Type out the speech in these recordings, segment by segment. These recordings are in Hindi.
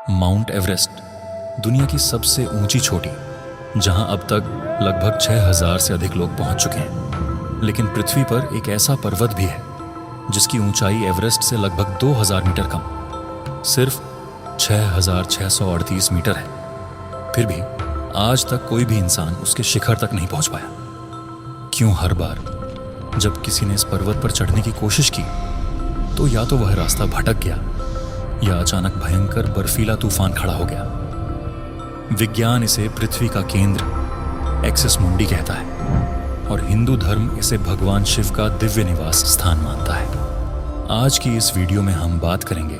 माउंट एवरेस्ट दुनिया की सबसे ऊंची चोटी, जहां अब तक लगभग 6000 से अधिक लोग पहुंच चुके हैं। लेकिन पृथ्वी पर एक ऐसा पर्वत भी है जिसकी ऊंचाई एवरेस्ट से लगभग 2000 मीटर कम, सिर्फ 6638 मीटर है। फिर भी आज तक कोई भी इंसान उसके शिखर तक नहीं पहुंच पाया। क्यों हर बार जब किसी ने इस पर्वत पर चढ़ने की कोशिश की तो या तो वह रास्ता भटक गया या अचानक भयंकर बर्फीला तूफान खड़ा हो गया। विज्ञान इसे पृथ्वी का केंद्र एक्सिस मुंडी कहता है और हिंदू धर्म इसे भगवान शिव का दिव्य निवास स्थान मानता है। आज की इस वीडियो में हम बात करेंगे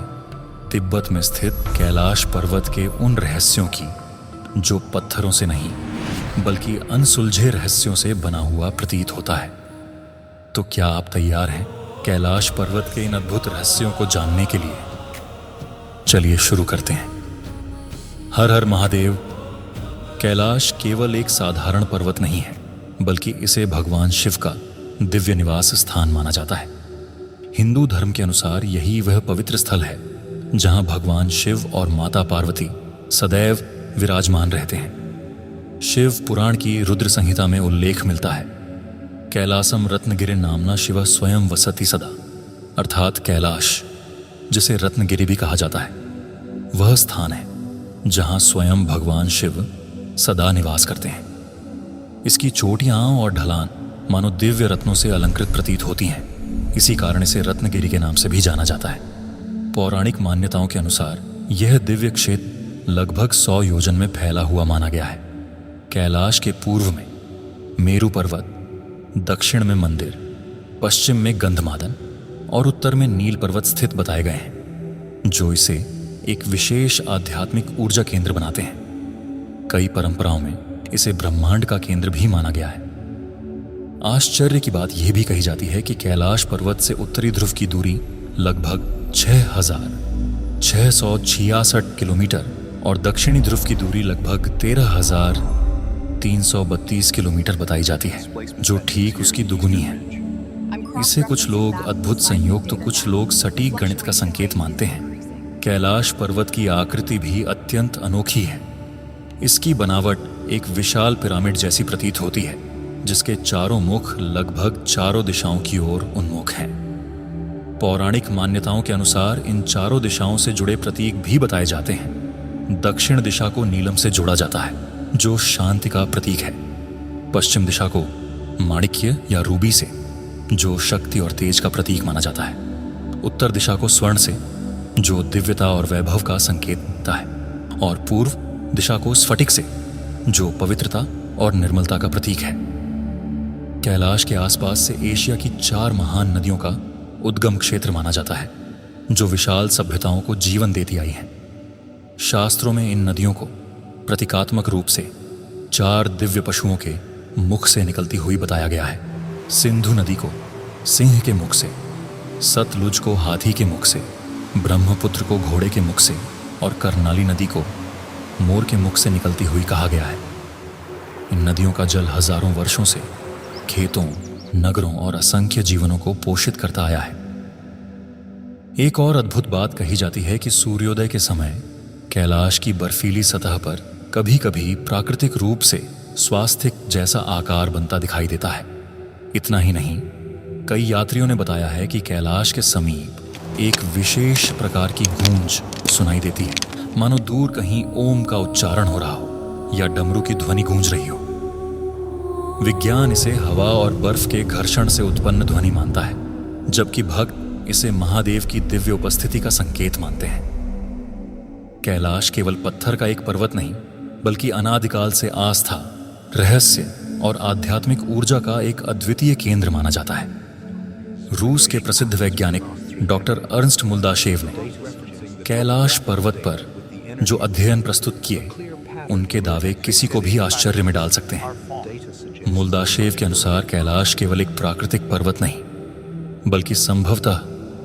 तिब्बत में स्थित कैलाश पर्वत के उन रहस्यों की जो पत्थरों से नहीं बल्कि अनसुलझे रहस्यों से बना हुआ प्रतीत होता है। तो क्या आप तैयार हैं कैलाश पर्वत के इन अद्भुत रहस्यों को जानने के लिए? चलिए शुरू करते हैं। हर हर महादेव। कैलाश केवल एक साधारण पर्वत नहीं है, बल्कि इसे भगवान शिव का दिव्य निवास स्थान माना जाता है। हिंदू धर्म के अनुसार यही वह पवित्र स्थल है जहां भगवान शिव और माता पार्वती सदैव विराजमान रहते हैं। शिव पुराण की रुद्र संहिता में उल्लेख मिलता है, कैलासम रत्नगिरि नामना शिव स्वयं वसति सदा, अर्थात कैलाश, जिसे रत्नगिरि भी कहा जाता है, वह स्थान है जहां स्वयं भगवान शिव सदा निवास करते हैं। इसकी चोटियां और ढलान मानो दिव्य रत्नों से अलंकृत प्रतीत होती हैं। इसी कारण इसे रत्नगिरि के नाम से भी जाना जाता है। पौराणिक मान्यताओं के अनुसार यह दिव्य क्षेत्र लगभग 100 योजन में फैला हुआ माना गया है। कैलाश के पूर्व में मेरु पर्वत, दक्षिण में मंदिर, पश्चिम में गंधमादन और उत्तर में नील पर्वत स्थित बताए गए हैं, जो इसे एक विशेष आध्यात्मिक ऊर्जा केंद्र बनाते हैं। कई परंपराओं में इसे ब्रह्मांड का केंद्र भी माना गया है। आश्चर्य की बात यह भी कही जाती है कि कैलाश पर्वत से उत्तरी ध्रुव की दूरी लगभग 6666 किलोमीटर और दक्षिणी ध्रुव की दूरी लगभग 13332 किलोमीटर बताई जाती है, जो ठीक उसकी दुगुनी है। इसे कुछ लोग अद्भुत संयोग तो कुछ लोग सटीक गणित का संकेत मानते हैं। कैलाश पर्वत की आकृति भी अत्यंत अनोखी है। इसकी बनावट एक विशाल पिरामिड जैसी प्रतीत होती है, जिसके चारों मुख लगभग चारों दिशाओं की ओर उन्मुख हैं। पौराणिक मान्यताओं के अनुसार इन चारों दिशाओं से जुड़े प्रतीक भी बताए जाते हैं। दक्षिण दिशा को नीलम से जोड़ा जाता है, जो शांति का प्रतीक है। पश्चिम दिशा को माणिक्य या रूबी से, जो शक्ति और तेज का प्रतीक माना जाता है। उत्तर दिशा को स्वर्ण से, जो दिव्यता और वैभव का संकेत देता है, और पूर्व दिशा को स्फटिक से, जो पवित्रता और निर्मलता का प्रतीक है। कैलाश के आसपास से एशिया की 4 महान नदियों का उद्गम क्षेत्र माना जाता है, जो विशाल सभ्यताओं को जीवन देती आई हैं। शास्त्रों में इन नदियों को प्रतीकात्मक रूप से 4 दिव्य पशुओं के मुख से निकलती हुई बताया गया है। सिंधु नदी को सिंह के मुख से, सतलुज को हाथी के मुख से, ब्रह्मपुत्र को घोड़े के मुख से और कर्नाली नदी को मोर के मुख से निकलती हुई कहा गया है। इन नदियों का जल हजारों वर्षों से खेतों, नगरों और असंख्य जीवनों को पोषित करता आया है। एक और अद्भुत बात कही जाती है कि सूर्योदय के समय कैलाश की बर्फीली सतह पर कभी कभी प्राकृतिक रूप से स्वास्तिक जैसा आकार बनता दिखाई देता है। इतना ही नहीं, कई यात्रियों ने बताया है कि कैलाश के समीप एक विशेष प्रकार की गूंज सुनाई देती है, मानो दूर कहीं ओम का उच्चारण हो रहा हो या डमरू की ध्वनि गूंज रही हो। विज्ञान इसे हवा और बर्फ के घर्षण से उत्पन्न ध्वनि मानता है, जबकि भक्त इसे महादेव की दिव्य उपस्थिति का संकेत मानते हैं। कैलाश केवल पत्थर का एक पर्वत नहीं, बल्कि अनादिकाल से आस्था, रहस्य और आध्यात्मिक ऊर्जा का एक अद्वितीय केंद्र माना जाता है। रूस के प्रसिद्ध वैज्ञानिक डॉक्टर अर्नस्ट मुल्दाशेव ने कैलाश पर्वत पर जो अध्ययन प्रस्तुत किए, उनके दावे किसी को भी आश्चर्य में डाल सकते हैं। मुल्दाशेव के अनुसार कैलाश केवल एक प्राकृतिक पर्वत नहीं, बल्कि संभवतः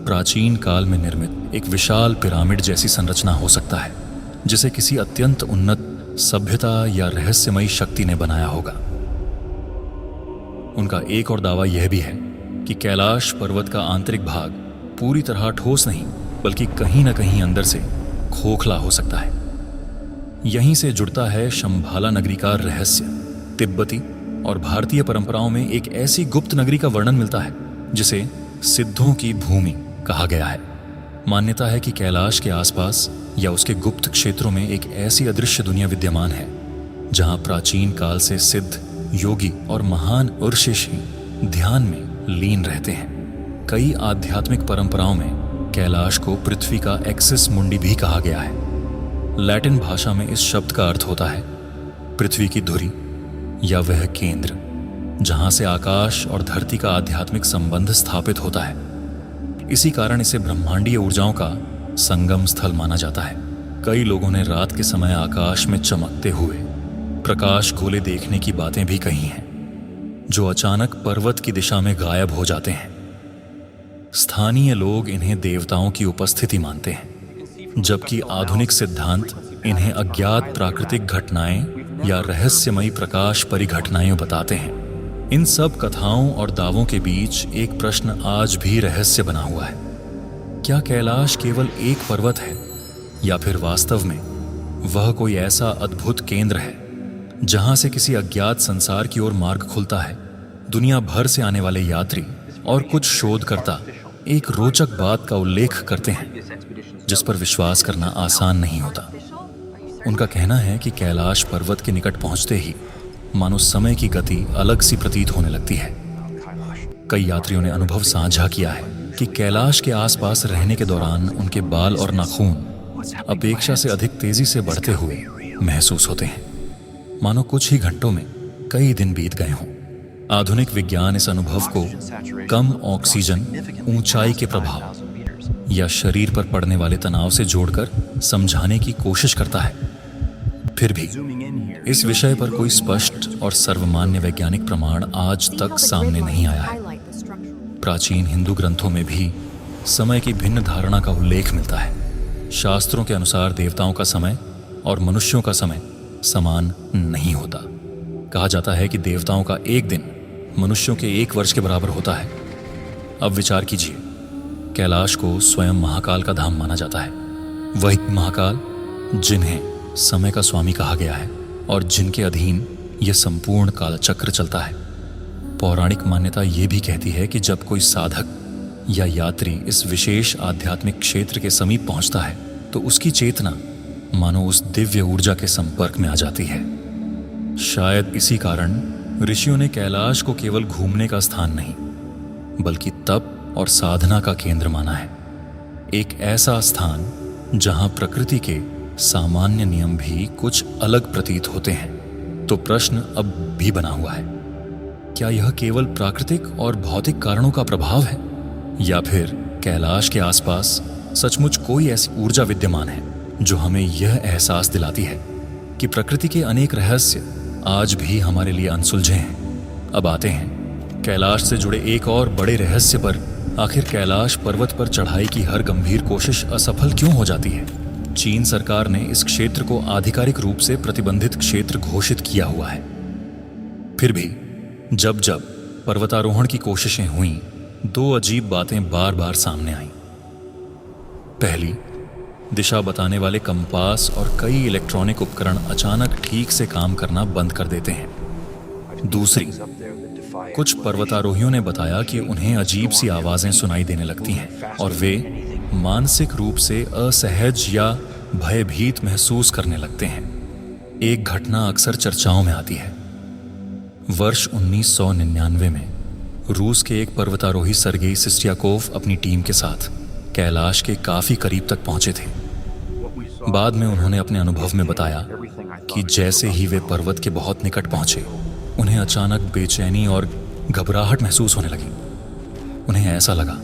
प्राचीन काल में निर्मित एक विशाल पिरामिड जैसी संरचना हो सकता है, जिसे किसी अत्यंत उन्नत सभ्यता या रहस्यमयी शक्ति ने बनाया होगा। उनका एक और दावा यह भी है कि कैलाश पर्वत का आंतरिक भाग पूरी तरह ठोस नहीं, बल्कि कहीं न कहीं अंदर से खोखला हो सकता है। यहीं से जुड़ता है शंभाला नगरी का रहस्य। तिब्बती और भारतीय परंपराओं में एक ऐसी गुप्त नगरी का वर्णन मिलता है जिसे सिद्धों की भूमि कहा गया है। मान्यता है कि कैलाश के आसपास या उसके गुप्त क्षेत्रों में एक ऐसी अदृश्य दुनिया विद्यमान है जहां प्राचीन काल से सिद्ध, योगी और महान ऋषि ध्यान में लीन रहते हैं। कई आध्यात्मिक परंपराओं में कैलाश को पृथ्वी का एक्सिस मुंडी भी कहा गया है। लैटिन भाषा में इस शब्द का अर्थ होता है पृथ्वी की धुरी या वह केंद्र जहां से आकाश और धरती का आध्यात्मिक संबंध स्थापित होता है। इसी कारण इसे ब्रह्मांडीय ऊर्जाओं का संगम स्थल माना जाता है। कई लोगों ने रात के समय आकाश में चमकते हुए प्रकाश गोले देखने की बातें भी कही हैं जो अचानक पर्वत की दिशा में गायब हो जाते हैं। स्थानीय लोग इन्हें देवताओं की उपस्थिति मानते हैं, जबकि आधुनिक सिद्धांत इन्हें अज्ञात प्राकृतिक घटनाएं या रहस्यमयी प्रकाश परिघटनाएं बताते हैं। इन सब कथाओं और दावों के बीच एक प्रश्न आज भी रहस्य बना हुआ है। क्या कैलाश केवल एक पर्वत है या फिर वास्तव में वह कोई ऐसा अद्भुत केंद्र है जहां से किसी अज्ञात संसार की ओर मार्ग खुलता है? दुनिया भर से आने वाले यात्री और कुछ शोधकर्ता एक रोचक बात का उल्लेख करते हैं जिस पर विश्वास करना आसान नहीं होता। उनका कहना है कि कैलाश पर्वत के निकट पहुंचते ही मानो समय की गति अलग सी प्रतीत होने लगती है। कई यात्रियों ने अनुभव साझा किया है कि कैलाश के आसपास रहने के दौरान उनके बाल और नाखून अपेक्षा से अधिक तेजी से बढ़ते हुए महसूस होते हैं, मानो कुछ ही घंटों में कई दिन बीत गए हों। आधुनिक विज्ञान इस अनुभव को कम ऑक्सीजन, ऊंचाई के प्रभाव या शरीर पर पड़ने वाले तनाव से जोड़कर समझाने की कोशिश करता है। फिर भी इस विषय पर कोई स्पष्ट और सर्वमान्य वैज्ञानिक प्रमाण आज तक सामने नहीं आया है। प्राचीन हिंदू ग्रंथों में भी समय की भिन्न धारणा का उल्लेख मिलता है। शास्त्रों के अनुसार देवताओं का समय और मनुष्यों का समय समान नहीं होता। कहा जाता है कि देवताओं का एक दिन मनुष्यों के 1 वर्ष के बराबर होता है। अब विचार कीजिए, कैलाश को स्वयं महाकाल का धाम माना जाता है। वही महाकाल जिन्हें समय का स्वामी कहा गया है और जिनके अधीन यह संपूर्ण कालचक्र चलता है। पौराणिक मान्यता ये भी कहती है कि जब कोई साधक या यात्री इस विशेष आध्यात्मिक क्षेत्र के समीप पहुंचता है तो उसकी चेतना मानो उस दिव्य ऊर्जा के संपर्क में आ जाती है। शायद इसी कारण ऋषियों ने कैलाश को केवल घूमने का स्थान नहीं बल्कि तप और साधना का केंद्र माना है। एक ऐसा स्थान जहां प्रकृति के सामान्य नियम भी कुछ अलग प्रतीत होते हैं। तो प्रश्न अब भी बना हुआ है, क्या यह केवल प्राकृतिक और भौतिक कारणों का प्रभाव है या फिर कैलाश के आसपास सचमुच कोई ऐसी ऊर्जा विद्यमान है जो हमें यह एहसास दिलाती है कि प्रकृति के अनेक रहस्य आज भी हमारे लिए अनसुलझे हैं। अब आते हैं कैलाश से जुड़े एक और बड़े रहस्य पर। आखिर कैलाश पर्वत पर चढ़ाई की हर गंभीर कोशिश असफल क्यों हो जाती है? चीन सरकार ने इस क्षेत्र को आधिकारिक रूप से प्रतिबंधित क्षेत्र घोषित किया हुआ है। फिर भी जब जब पर्वतारोहण की कोशिशें हुईं, 2 अजीब बातें बार बार सामने आईं। पहली, दिशा बताने वाले कंपास और कई इलेक्ट्रॉनिक उपकरण अचानक ठीक से काम करना बंद कर देते हैं। दूसरी, कुछ पर्वतारोहियों ने बताया कि उन्हें अजीब सी आवाजें सुनाई देने लगती हैं और वे मानसिक रूप से असहज या भयभीत महसूस करने लगते हैं। एक घटना अक्सर चर्चाओं में आती है। वर्ष 1999 में रूस के एक पर्वतारोही सर्गेई सिस्टियाकोव अपनी टीम के साथ कैलाश के काफी करीब तक पहुंचे थे। बाद में उन्होंने अपने अनुभव में बताया कि जैसे ही वे पर्वत के बहुत निकट पहुंचे, उन्हें अचानक बेचैनी और घबराहट महसूस होने लगी। उन्हें ऐसा लगा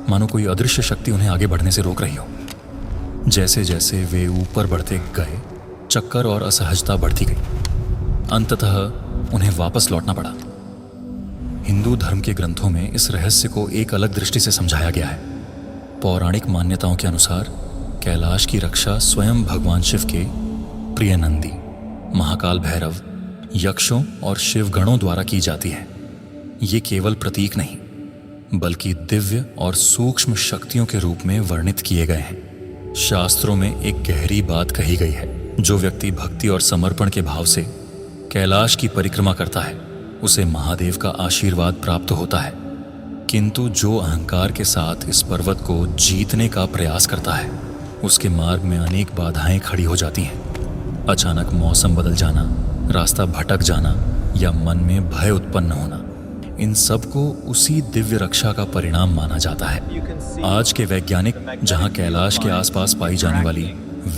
मानो कोई अदृश्य शक्ति उन्हें आगे बढ़ने से रोक रही हो। जैसे जैसे वे ऊपर बढ़ते गए, चक्कर और असहजता बढ़ती गई। अंततः उन्हें वापस लौटना पड़ा। हिंदू धर्म के ग्रंथों में इस रहस्य को एक अलग दृष्टि से समझाया गया है। पौराणिक मान्यताओं के अनुसार कैलाश की रक्षा स्वयं भगवान शिव के प्रिय नंदी, महाकाल भैरव, यक्षों और शिवगणों द्वारा की जाती है। ये केवल प्रतीक नहीं बल्कि दिव्य और सूक्ष्म शक्तियों के रूप में वर्णित किए गए हैं। शास्त्रों में एक गहरी बात कही गई है, जो व्यक्ति भक्ति और समर्पण के भाव से कैलाश की परिक्रमा करता है उसे महादेव का आशीर्वाद प्राप्त होता है। किंतु जो अहंकार के साथ इस पर्वत को जीतने का प्रयास करता है उसके मार्ग में अनेक बाधाएं खड़ी हो जाती हैं। अचानक मौसम बदल जाना, रास्ता भटक जाना या मन में भय उत्पन्न होना, इन सब को उसी दिव्य रक्षा का परिणाम माना जाता है। आज के वैज्ञानिक जहां कैलाश के आसपास पाई जाने वाली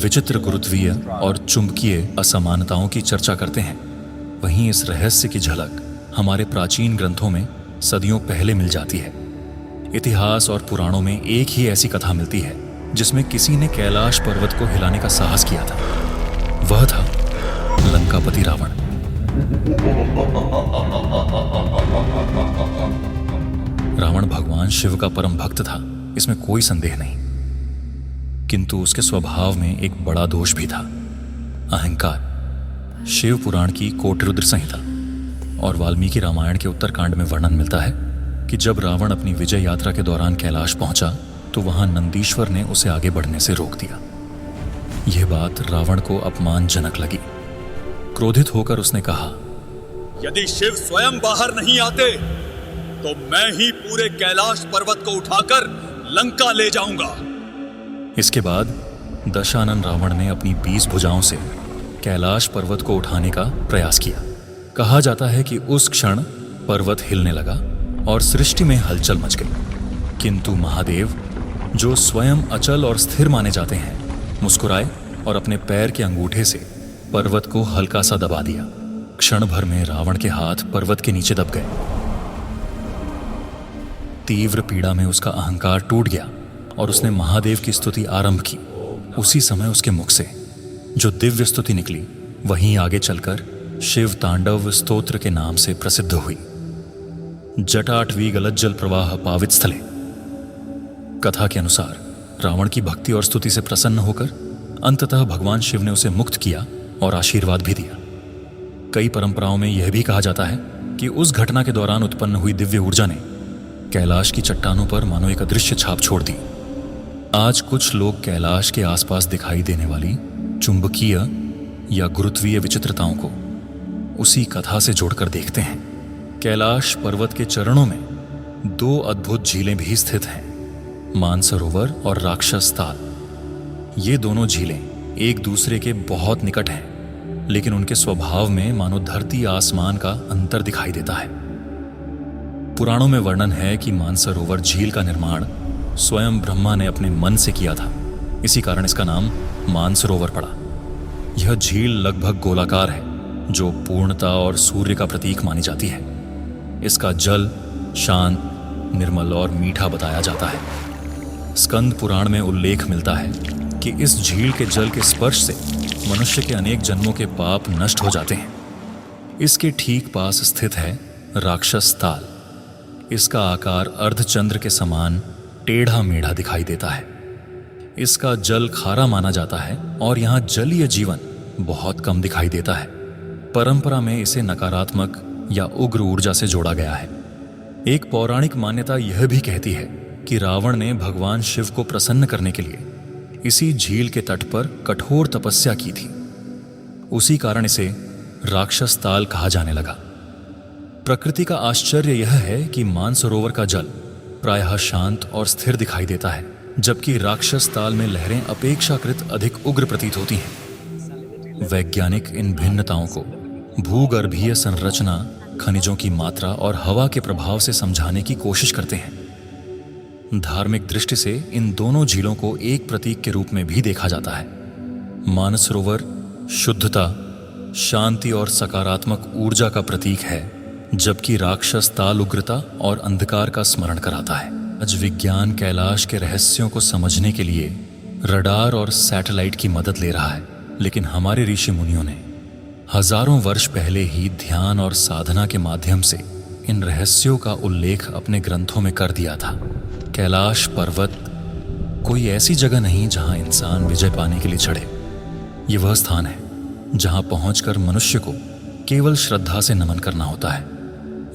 विचित्र गुरुत्वीय और चुंबकीय असमानताओं की चर्चा करते हैं, वहीं इस रहस्य की झलक हमारे प्राचीन ग्रंथों में सदियों पहले मिल जाती है। इतिहास और पुराणों में एक ही ऐसी कथा मिलती है जिसमें किसी ने कैलाश पर्वत को हिलाने का साहस किया था। वह था लंकापति रावण। रावण भगवान शिव का परम भक्त था, इसमें कोई संदेह नहीं। किंतु उसके स्वभाव में एक बड़ा दोष भी था, अहंकार। शिव पुराण की कोटिरुद्र संहिता और वाल्मीकि रामायण के उत्तरकांड में वर्णन मिलता है कि जब रावण अपनी विजय यात्रा के दौरान कैलाश पहुंचा तो वहां नंदीश्वर ने उसे आगे बढ़ने से रोक दिया। यह बात रावण को अपमानजनक लगी। क्रोधित होकर उसने कहा, यदि शिव स्वयं बाहर नहीं आते तो मैं ही पूरे कैलाश पर्वत को उठाकर लंका ले जाऊंगा। इसके बाद दशानन रावण ने अपनी 20 भुजाओं से कैलाश पर्वत को उठाने का प्रयास किया। कहा जाता है कि उस क्षण पर्वत हिलने लगा और सृष्टि में हलचल मच गई। किंतु महादेव, जो स्वयं अचल और स्थिर माने जाते हैं, मुस्कुराए और अपने पैर के अंगूठे से पर्वत को हल्का सा दबा दिया। क्षण भर में रावण के हाथ पर्वत के नीचे दब गए। तीव्र पीड़ा में उसका अहंकार टूट गया और उसने महादेव की स्तुति आरंभ की। उसी समय उसके मुख से जो दिव्य स्तुति निकली वहीं आगे चलकर शिव तांडव स्तोत्र के नाम से प्रसिद्ध हुई। जटाटवी गलज्जल प्रवाह पावित स्थले। कथा के अनुसार रावण की भक्ति और स्तुति से प्रसन्न होकर अंततः भगवान शिव ने उसे मुक्त किया और आशीर्वाद भी दिया। कई परंपराओं में यह भी कहा जाता है कि उस घटना के दौरान उत्पन्न हुई दिव्य ऊर्जा ने कैलाश की चट्टानों पर मानो एक अदृश्य छाप छोड़ दी। आज कुछ लोग कैलाश के आसपास दिखाई देने वाली चुंबकीय या गुरुत्वीय विचित्रताओं को उसी कथा से जोड़कर देखते हैं। कैलाश पर्वत के चरणों में 2 अद्भुत झीलें भी स्थित हैं, मानसरोवर और राक्षस ताल। ये दोनों झीलें एक दूसरे के बहुत निकट हैं, लेकिन उनके स्वभाव में मानो धरती आसमान का अंतर दिखाई देता है। पुराणों में वर्णन है कि मानसरोवर झील का निर्माण स्वयं ब्रह्मा ने अपने मन से किया था। इसी कारण इसका नाम मानसरोवर पड़ा। यह झील लगभग गोलाकार है, जो पूर्णता और सूर्य का प्रतीक मानी जाती है। इसका जल शांत, निर्मल और मीठा बताया जाता है। स्कंद पुराण में उल्लेख मिलता है कि इस झील के जल के स्पर्श से मनुष्य के अनेक जन्मों के पाप नष्ट हो जाते हैं। इसके ठीक पास स्थित है राक्षस ताल। इसका आकार अर्धचंद्र के समान टेढ़ा मेढ़ा दिखाई देता है। इसका जल खारा माना जाता है और यहाँ जलीय जीवन बहुत कम दिखाई देता है। परंपरा में इसे नकारात्मक या उग्र ऊर्जा से जोड़ा गया है। एक पौराणिक मान्यता यह भी कहती है कि रावण ने भगवान शिव को प्रसन्न करने के लिए इसी झील के तट पर कठोर तपस्या की थी। उसी कारण इसे राक्षस ताल कहा जाने लगा। प्रकृति का आश्चर्य यह है कि मानसरोवर का जल प्रायः शांत और स्थिर दिखाई देता है, जबकि राक्षस ताल में लहरें अपेक्षाकृत अधिक उग्र प्रतीत होती हैं। वैज्ञानिक इन भिन्नताओं को भूगर्भीय संरचना, खनिजों की मात्रा और हवा के प्रभाव से समझाने की कोशिश करते हैं। धार्मिक दृष्टि से इन दोनों झीलों को एक प्रतीक के रूप में भी देखा जाता है। मानसरोवर शुद्धता, शांति और सकारात्मक ऊर्जा का प्रतीक है, जबकि राक्षस ताल उग्रता और अंधकार का स्मरण कराता है। आज विज्ञान कैलाश के रहस्यों को समझने के लिए रडार और सैटेलाइट की मदद ले रहा है, लेकिन हमारे ऋषि मुनियों ने हजारों वर्ष पहले ही ध्यान और साधना के माध्यम से इन रहस्यों का उल्लेख अपने ग्रंथों में कर दिया था। कैलाश पर्वत कोई ऐसी जगह नहीं जहां इंसान विजय पाने के लिए चढ़े। ये वह स्थान है जहां पहुंचकर मनुष्य को केवल श्रद्धा से नमन करना होता है।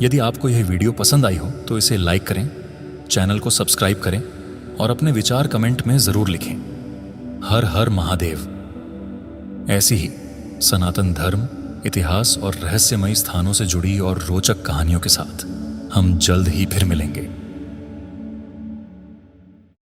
यदि आपको यह वीडियो पसंद आई हो तो इसे लाइक करें, चैनल को सब्सक्राइब करें और अपने विचार कमेंट में ज़रूर लिखें। हर हर महादेव। ऐसी ही सनातन धर्म, इतिहास और रहस्यमयी स्थानों से जुड़ी और रोचक कहानियों के साथ हम जल्द ही फिर मिलेंगे।